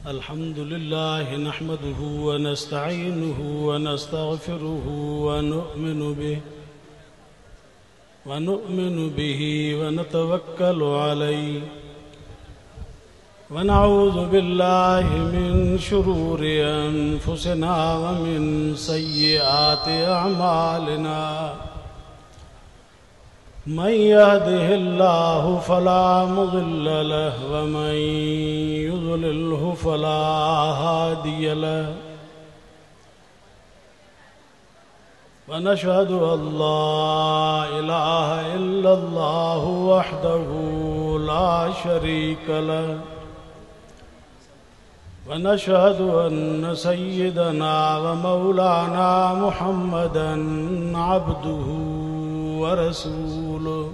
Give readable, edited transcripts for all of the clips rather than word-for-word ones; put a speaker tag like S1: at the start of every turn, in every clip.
S1: अल्हम्दुलिल्लाह नहमदुहु व नस्तईनुहु व नस्तगफिरुहु व नुअ्मिनु बिही व नतवक्कलु अलैहि व नऊज़ु बिल्लाहि मिन शुरूरि अनफुसिना व मिन सय्यिआति अअमालिना मन यहदिहिल्लाहु फला मुदिल्ल लहु व मन युद्लिल्हु फला हादिय लहु व नशहदु अल्ला इलाहा इल्लल्लाहु वहदहु ला शरीक लहु व नशहदु अन्न सय्यदना व मौलाना मुहम्मदन अब्दुहु व रसूलुहु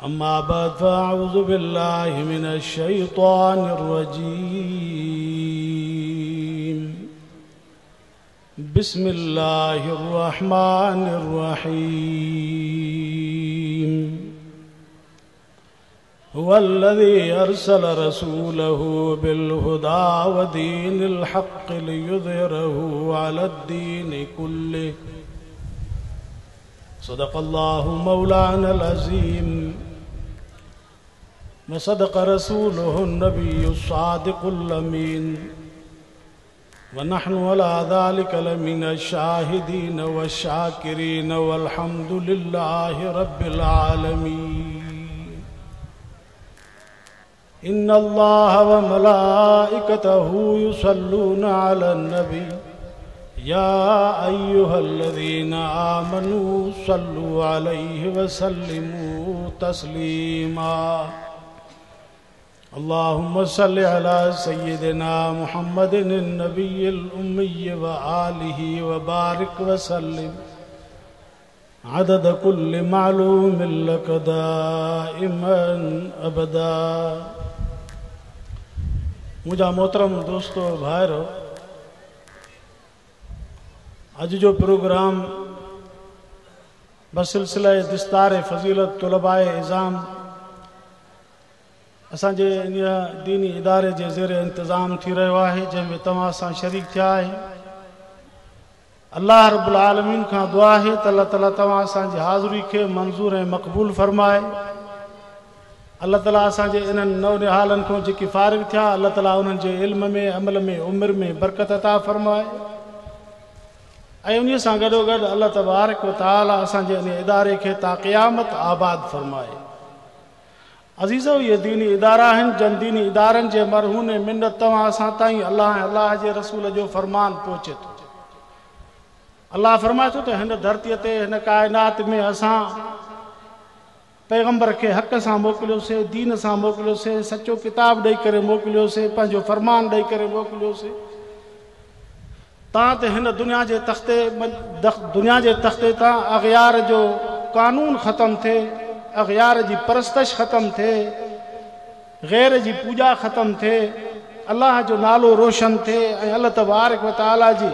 S1: अम्मा बाद फ़अऊज़ु बिल्लाहि मिनश शैतानिर रजीम बिस्मिल्लाहिर रहमानिर रहीम हुवल्लज़ी अरसल रसूलहु बिलहुदा व दीनिल हक़्क़ लियुज़हिरहु अलद्दीनि कुल्लिहि सदक़ल्लाहु मौलानल अज़ीम व सदक़ रसूलुहुन नबियुस सादिक़ुल अमीन व नहनु अला ज़ालिका लमिनश शाहिदीन वश्शाकिरीन वल्हम्दुलिल्लाहि रब्बिल आलमीन। इन्नल्लाह व मलाइकतहु युसल्लूना अलन नबी या अय्युहल्लज़ीना आमनू सल्लु अलैहि व सल्लिमू तस्लीमा। अल्लाहुम्मा सल्लि अला सय्यिदिना मुहम्मदिन नबिय्यिल उम्मी व आलिहि व बारिक व सल्लिम अदद कुल्लि मालूमिन लक दाइमन अबदा। मुझा मोहतरम दोस्तों भाइरो, अज जो प्रोग्राम बसिलसिला दिस्तार फ़ज़ीलत तुलबाए इज़ाम असांजे इन दीनी इदारे जे ज़ेर इंतज़ाम थी रहियो आहे, जंहिंमें तव्हां सां शरीक थिया आहे। अल्लाह रब्बुल आलमीन खां दुआ आहे त अल्लाह ताला तव्हां असांजी हाज़िरी खे मंज़ूर ऐं मक़बूल फ़रमाए। अल्लाह ताला असांजे इन्हनि नौनिहालनि खां जेकी फ़ारिग़ थिया, अल्लाह ताला उन्हनि जे इल्म में, अमल में, उमिरि में बरकत अता फ़रमाए। ऐं उन सां गॾोगॾु अल्लाह तबारक व तआला असांजे इन इदारे खे ता क़यामत आबाद फ़रमाए। अज़ीज़ो, ये दीनी इदारा आहिनि जन दीनी इदारनि जे मरहून मिन्नत तव्हां असां ताईं अल्लाह ऐं अल्लाह जे रसूल जो फ़रमान पहुचे थो। अल्लाह फ़रमाए थो त हिन धरतीअ ते, हिन काइनात में असां पैगंबर खे हक़ सां मोकिलियोसीं, दीन सां मोकिलियोसीं, सचो किताब ॾेई करे मोकिलियोसीं, पंहिंजो फ़रमान ॾेई करे मोकिलियोसीं। तां ते हिन दुनिया जे तख़्ते तां अग़यार जो कानून ख़त्म थिए, अग़यार जी परस्तश ख़त्म थिए, ग़ैर जी पूॼा ख़त्म थिए, अल्लाह जो नालो रोशन थिए ऐं अल्लाह तबारक व तआला जी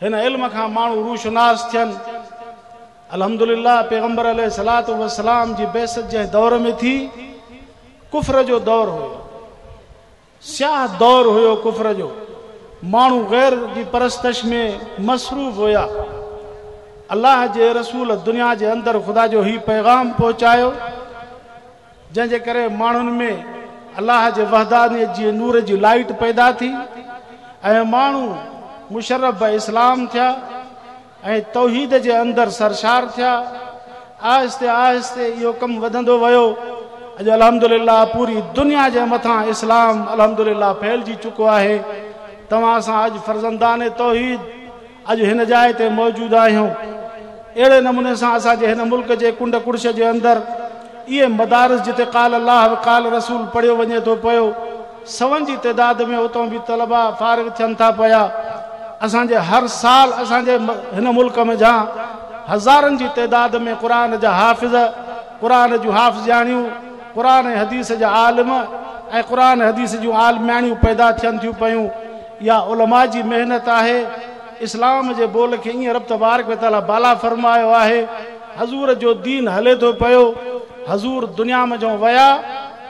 S1: हिन इल्म खां माण्हू रूशनास थियनि। अल्हम्दुलिल्लाह, पैगंबर अलैहिस्सलातु वस्सलाम जी बेसत जंहिं दौर में थी, कुफ्र जो दौर हुयो, स्याह दौर हुयो कुफ्र जो। माण्हू गैर जी परस्तश में मसरूफ़ हुया। अल्लाह जे रसूल दुनिया जे अंदरि ख़ुदा जो ही पैगाम पहुचायो, जंहिंजे करे माण्हुनि में अल्लाह जे वहदानियत जी नूर जी लाइट पैदा थी ऐं माण्हू मुशर्रफ इस्लाम थिया ऐं तौहीद जे अंदरि सरशार थिया। आहिस्ते आहिस्ते इहो कमु वधंदो वियो। अॼु अल्हम्दुलिल्लाह पूरी दुनिया जे मथां इस्लाम अल्हम्दुलिल्लाह फैलिजी चुको आहे। तव्हां असां अॼु फर्ज़ंदाने तौहीद अॼु हिन जाइ ते मौजूदु आहियूं। अहिड़े नमूने सां असांजे हिन मुल्क जे कुंड कुड़श जे अंदरि इहे मदारिस जिते क़ाल अल्लाह व क़ाल रसूल पढ़ियो वञे थो पियो, सवनि जी तइदाद में उतां बि तलबा फ़ारिग़ थियनि था पिया। असांजे हर साल असांजे हिन मुल्क में जहाँ हज़ारनि जी तइदाद में क़ुरान जा हाफ़िज़, क़ुरान जूं हाफ़िज़ाणियूं, क़ुरान ऐं हदीस जा आलिम ऐं क़ुरान हदीस जूं आलिमाणियूं पैदा थियनि थियूं पियूं। या उलमा जी मेहनत आहे। इस्लाम जे बोल खे ईअं रब तबारक व तआला बाला फरमायो आहे। हज़ूर जो दीन हले थो पियो, हज़ूर दुनिया में जो विया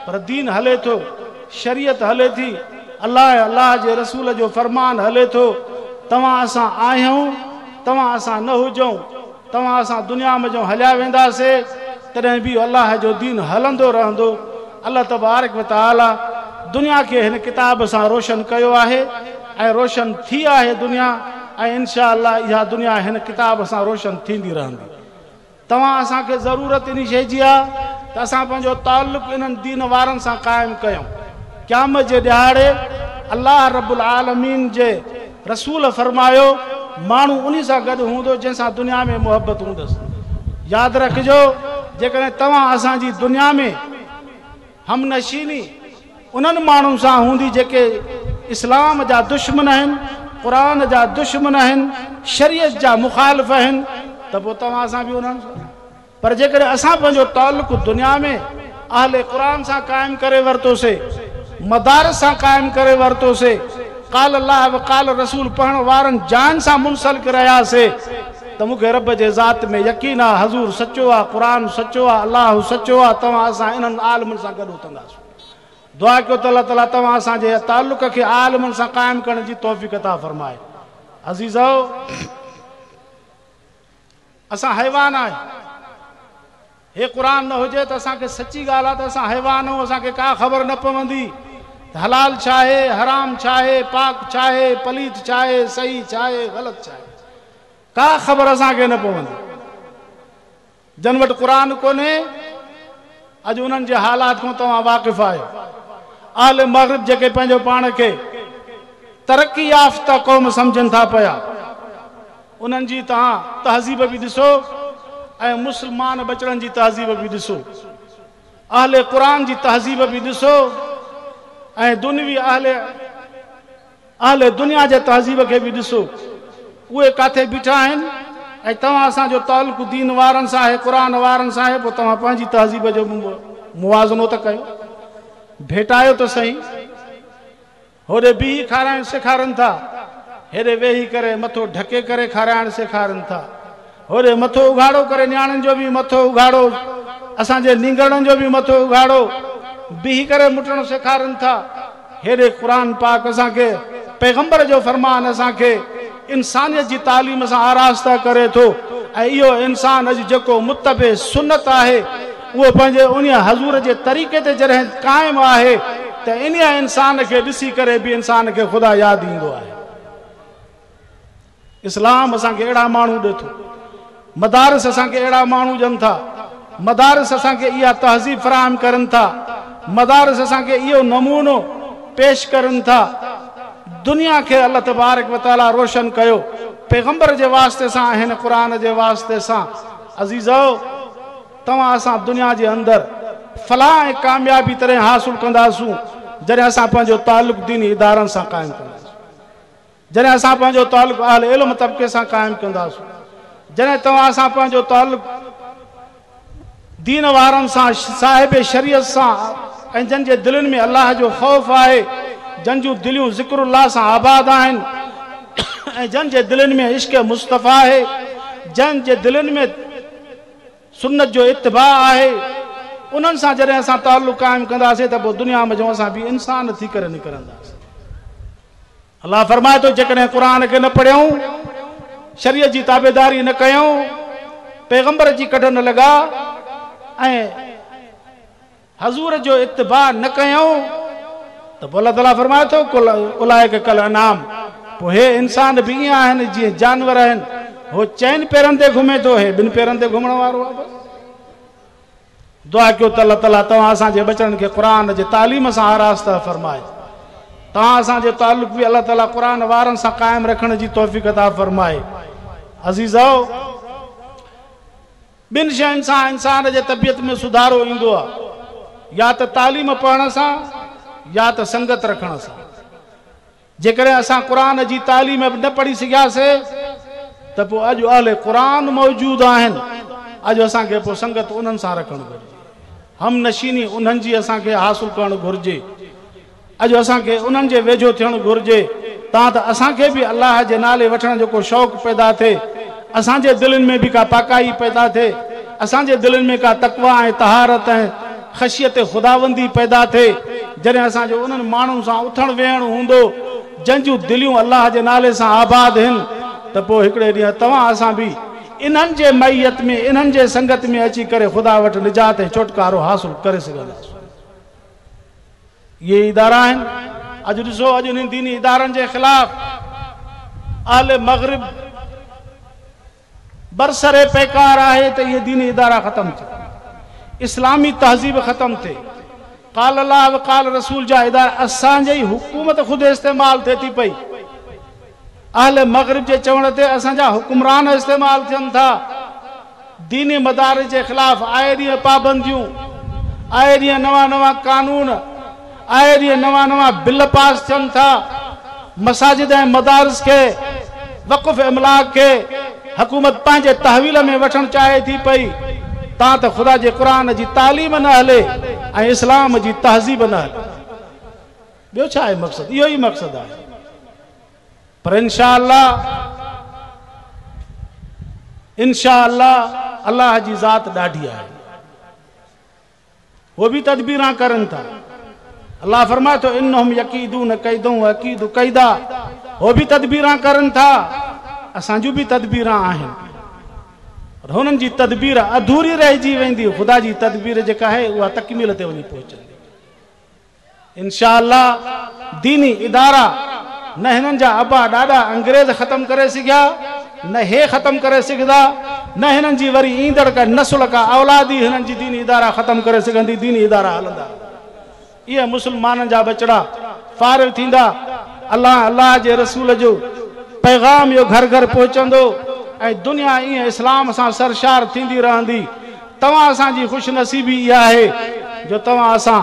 S1: पर दीन हले थो। शरीयत हले थी, अल्लाह जे रसूल जो फरमान हले थो, तव्हां असां आहियूं, तव्हां असां न हुजूं, तव्हां असां दुनिया में जो हलिया वेंदासीं, तॾहिं बि अल्लाह जो दीन हलंदो रहंदो। अल्लाह तबारक व तआला दुनिया के हिन किताब सां रोशन कयो आहे ऐं रोशन थी आहे दुनिया, ऐं इंशा अल्लाह इहा दुनिया हिन किताब सां रोशन थींदी रहंदी। तव्हां असांखे ज़रूरत इन शइ जी आहे त असां पंहिंजो ताल्लुक़ इन्हनि दीन वारनि सां क़ाइमु कयूं। क़यामत जे ॾिहाड़े अल्लाह रब्बुल आलमीन जे रसूल फरमायो माण्हू उन सां गॾु हूंदो जंहिंसां दुनिया में मुहबत हूंदसि। यादि रखिजो, जेकॾहिं तव्हां असांजी दुनिया में हमनशीनी उन्हनि माण्हुनि सां हूंदी जेके इस्लाम जा दुश्मन आहिनि, क़ुरान जा दुश्मन आहिनि, शरीयत जा मुखालिफ़ आहिनि, त पोइ तव्हां असां बि उन्हनि सां। पर जेकॾहिं असां पंहिंजो ताल्लुक़ दुनिया में अहले क़ुरान सां क़ाइमु करे वरितोसीं, मदारिस सां क़ाइमु करे वरितोसीं, क़ाल अल्लाह व क़ाल रसूल पढ़ण वारनि जान सां मुनसलिक रहियासीं, त मूंखे रब जे ज़ात में यकीन आहे, हज़ूर सचो आहे, क़ुरान सचो आहे, अल्लाह सचो आहे। तव्हां असां इन्हनि आलिमनि सां गॾु उथंदासीं। दुआ कयो त अल्लाह ताला तव्हां असांजे ताल्लुक़ खे आलिमनि सां क़ाइमु करण जी तौफ़ीक़ अता फ़रमाए। अज़ीज़ो, असां हैवान आहियूं। हे क़ुरान न हुजे त असांखे सची ॻाल्हि आहे त असां हैवान आहियूं, असांखे का ख़बर न पवंदी त हलाल छा आहे, हराम छा आहे, पाक छा आहे, पलीत छा आहे, सही छा आहे, ग़लति छा आहे, का ख़बर असांखे न पवंदी। जन वटि क़ुरान कोन्हे, अॼु उन्हनि जे हालात खां तव्हां वाक़िफ़ आहियो। अहले मग़रिब जेके पंहिंजो पाण खे तरक़ी याफ़्ता क़ौम सम्झनि था पिया, उन्हनि जी तव्हां तहज़ीब बि ॾिसो ऐं मुस्लमान बचड़नि जी तहज़ीब बि ॾिसो, अहले क़ुरान जी तहज़ीब बि ॾिसो ऐं दुनवी अहले दुनिया जे तहज़ीब खे बि ॾिसो। उहे किथे बीठा आहिनि ऐं तव्हां असांजो ताल्लुक़ दीन वारनि सां आहे, क़ुरान वारनि सां आहे, पोइ तव्हां पंहिंजी तहज़ीब जो मुवाज़नो त कयो, भेटायो त सही। होॾे बीही खाराइण सेखारनि था, हेॾे वेही करे मथो ढके करे खाराइण सेखारनि था, होॾे मथो उघाड़ो करे नियाणियुनि जो बि मथो उघाड़ो, असांजे नींगड़नि जो बि मथो उघाड़ो, बीही करे मुटणो सेखारनि था। हेॾे क़ुरान पाक असांखे पैगंबर जो फरमान असांखे इंसानियत जी तालीम सां आरास्ता करे थो, ऐं इहो इंसान अॼु जेको मुतबे सुन्नत आहे उहो पंहिंजे उन हज़ूर जे तरीक़े ते जॾहिं क़ाइमु आहे त इन इंसान खे ॾिसी करे बि इंसान खे ख़ुदा यादि ईंदो आहे। इस्लाम असांखे अहिड़ा माण्हू ॾिए थो, मदारिस असांखे अहिड़ा माण्हू ॾियनि था, मदारिस असांखे इहा तहज़ीब फ़राहम करनि था, मदारिस असांखे इहो नमूनो पेश करनि था। दुनिया खे अल्लाह तबारक व तआला रोशन कयो पैगंबर जे वास्ते सां, हिन क़ुरान जे वास्ते सां। अज़ीज़ो, तव्हां असां दुनिया जे अंदरि फलाह ऐं कामयाबी तॾहिं हासिल कंदासूं जॾहिं असां पंहिंजो ताल्लुक़ दीनी इदारनि सां क़ाइमु कंदासीं, जॾहिं असां पंहिंजो ताल्लुक़ अहले इल्म तबके सां क़ाइमु कंदासूं, जॾहिं तव्हां असां पंहिंजो ताल्लुक़ दीन वारनि सां, साहिब शरीयत सां, ऐं जन जे दिलनि में अल्लाह जो ख़ौफ़ आहे, जन जूं दिलियूं ज़िक्रुल्लाह सां आबाद आहिनि, ऐं जन जे दिलनि में इश्क़ मुस्तफ़ा आहे, जन जे दिलनि में सुन्नत जो इत्तिबा आहे, उन्हनि सां जॾहिं असां ताल्लुक़ क़ाइमु कंदासीं त पोइ दुनिया में जो असां बि इंसान थी करे निकिरंदासीं। अल्लाह फरमाए थो, जेकॾहिं क़ुरान खे न पढ़ियूं, शरीयत जी ताबेदारी न कयूं, पैगंबर जी कढ न लॻा ऐं हज़ूर जो इत्तिबा न कयूं, त पोइ अल्लाह ताला फरमाए थो उलाइक कल अनाम, पोइ हे इंसान बि ईअं आहिनि जीअं जानवर आहिनि। हो चइनि पेरनि ते घुमे थो, हे ॿिनि पेरनि ते घुमण वारो आहे। दुआ कयो त अल्लाह ताला तव्हां असांजे बचड़नि खे क़ुरान जे तालीम सां आरास्ता फरमाए, तव्हां असांजो ताल्लुक़ बि अल्लाह ताला क़ुरान वारनि सां क़ाइमु रखण जी तौफ़ीक़ अता फरमाए। अज़ीज़ो, ॿिनि शयुनि सां इंसान जे तबियत में सुधारो ईंदो आहे, या त तालीम पढ़ण सां या त संगत रखण सां। जेकॾहिं असां क़ुरान जी तालीम न पढ़ी सघियासीं त पोइ अॼु अहले क़ुरान मौजूदु आहिनि, अॼु असांखे पोइ संगत उन्हनि सां रखणु घुरिजे, हम नशीनी उन्हनि जी असांखे हासिल करणु घुरिजे, अॼु असांखे उन्हनि जे वेझो थियणु घुरिजे। तव्हां त असांखे बि अल्लाह जे नाले वठण जो को शौक़ु पैदा थिए, असांजे दिलनि में बि का पाकाई पैदा थिए, असांजे दिलनि में का तक़वा ऐं तहारत ऐं ख़शियत ख़ुदावंदी पैदा थिए, जॾहिं असांजो उन्हनि माण्हुनि सां उथण वेहण हूंदो जंहिंजूं दिलियूं अल्लाह जे नाले सां आबाद आहिनि त पोइ हिकिड़े ॾींहुं तव्हां असां बि इन्हनि जे मैयत में इन्हनि जे संगत में अची करे ख़ुदा वटि निजात ऐं छुटकारो हासिल करे सघंदासीं। इहे इदारा आहिनि। अॼु ॾिसो, अॼु इन्हनि दीनी इदारनि जे ख़िलाफ़ आले मग़रिब बरसरे पैकार आहे त इहे दीनी इदारा ख़तमु थिया, इस्लामी तहज़ीब ख़तमु थिए, क़ाल अल्लाह व क़ाल रसूल जा इदारा असांजे ई हुकूमत ख़ुदि इस्तेमालु थिए थी पई। अहले मग़रिब जे चवण ते असांजा हुकुमरान इस्तेमालु थियनि था। दीनी मदारिस जे ख़िलाफ़ आए ॾींहं पाबंदियूं, आए ॾींहं नवां नवां कानून, आए ॾींहं नवां नवां बिल पास थियनि था। मसाजिद ऐं मदारिस खे वक़ुफ़ इमलाक खे हुकूमत पंहिंजे तहवील में वठणु चाहे थी पई। तव्हां त ख़ुदा जे क़ुरान जी तालीम न हले ऐं इस्लाम जी तहज़ीब न हले। ॿियो छा आहे मक़सदु? इहो ई मक़सदु आहे। पर इंशाअल्लाह अल्लाह जी ज़ात ॾाढी आहे, वो भी तदबीरां करनि था। अल्लाह फरमाए थो इन्नहुम यकीदून कैदूं व अकीदु कैदा, वो भी तदबीरां करनि था, असांजूं बि तदबीरां आहिनि। और हुननि जी तदबीर अधूरी रहिजी वेंदी, ख़ुदा जी तदबीर जेका आहे उहा तकमील ते वञी पहुचंदी। इंशाअल्लाह दीनी इदारा न हिननि जा अबा ॾाॾा अंग्रेज़ ख़तमु करे सघिया, न हे ख़तमु करे सघंदा, न हिननि जी वरी ईंदड़ का नस्ल का औलादी हिननि जी दीनी इदारा ख़तमु करे सघंदी। दीनी इदारा हलंदा, इहे मुस्लमाननि जा बचड़ा फारिग थींदा। अल्लाह जे रसूल जो पैगाम इहो घर घर पहुचंदो ऐं दुनिया ईअं इस्लाम सां सरशार थींदी रहंदी। तव्हां असांजी ख़ुशि नसीबी इहा आहे जो तव्हां असां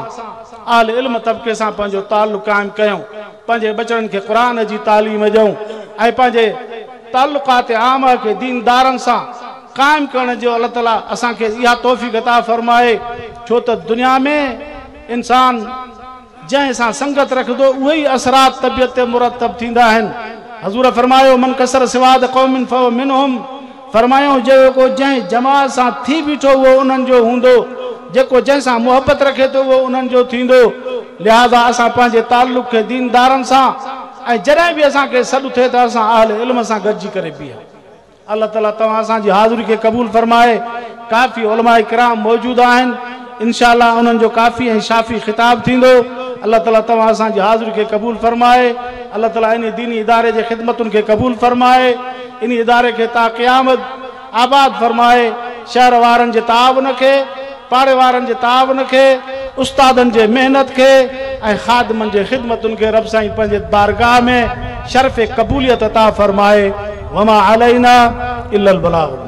S1: आल इल्म तबके सां पंहिंजो ताल्लुक़ क़ाइमु कयूं, पंहिंजे बचड़नि खे क़ुरान जी तालीम ॾियूं ऐं पंहिंजे ताल्लुक़ात आम खे दीनदारनि सां क़ाइमु करण जो अल्लाह ताला असांखे इहा तौफ़ीक़ अता फ़रमाए। छो त दुनिया में इंसान जंहिं सां संगत रखंदो उहे ई असरात तबियत ते मुरतब थींदा आहिनि। हज़ूर फरमायो मन कसर सिवाद क़ौमिन फहुव मिनहुम, फरमायो जेको जंहिं जमात सां थी बीठो उहो उन्हनि जो हूंदो, जेको जंहिंसां मुहबत रखे थो उहो उन्हनि जो थींदो। लिहाज़ा असां पंहिंजे ताल्लुक़ खे दीनदारनि सां ऐं जॾहिं बि असांखे सॾु थिए त असां आल इल्म सां गॾिजी करे बीह। अल्लाह ताला तव्हां असांजी हाज़िरी खे क़बूल फरमाए। काफ़ी उलमा किराम मौजूद आहिनि, इंशाअल्लाह उन्हनि जो काफ़ी ऐं शाफ़ी ख़िताब थींदो। अल्लाह ताला तव्हां असांजी हाज़िरी खे क़बूल फरमाए। अल्लाह ताला इन दीनी इदारे जे ख़िदमतुनि खे क़बूल फरमाए, इन इदारे खे ता क़यामत आबाद फरमाए। शहर वारनि जे ताउन खे, पाड़े वारनि जे ताउन खे, उस्तादनि जे महिनत खे ऐं ख़ादिमनि जे ख़िदमतुनि खे रब साईं पंहिंजे बारगाह में शर्फ़ क़बूलियत अता फरमाए। वमा अलैना इल्लल बलाग।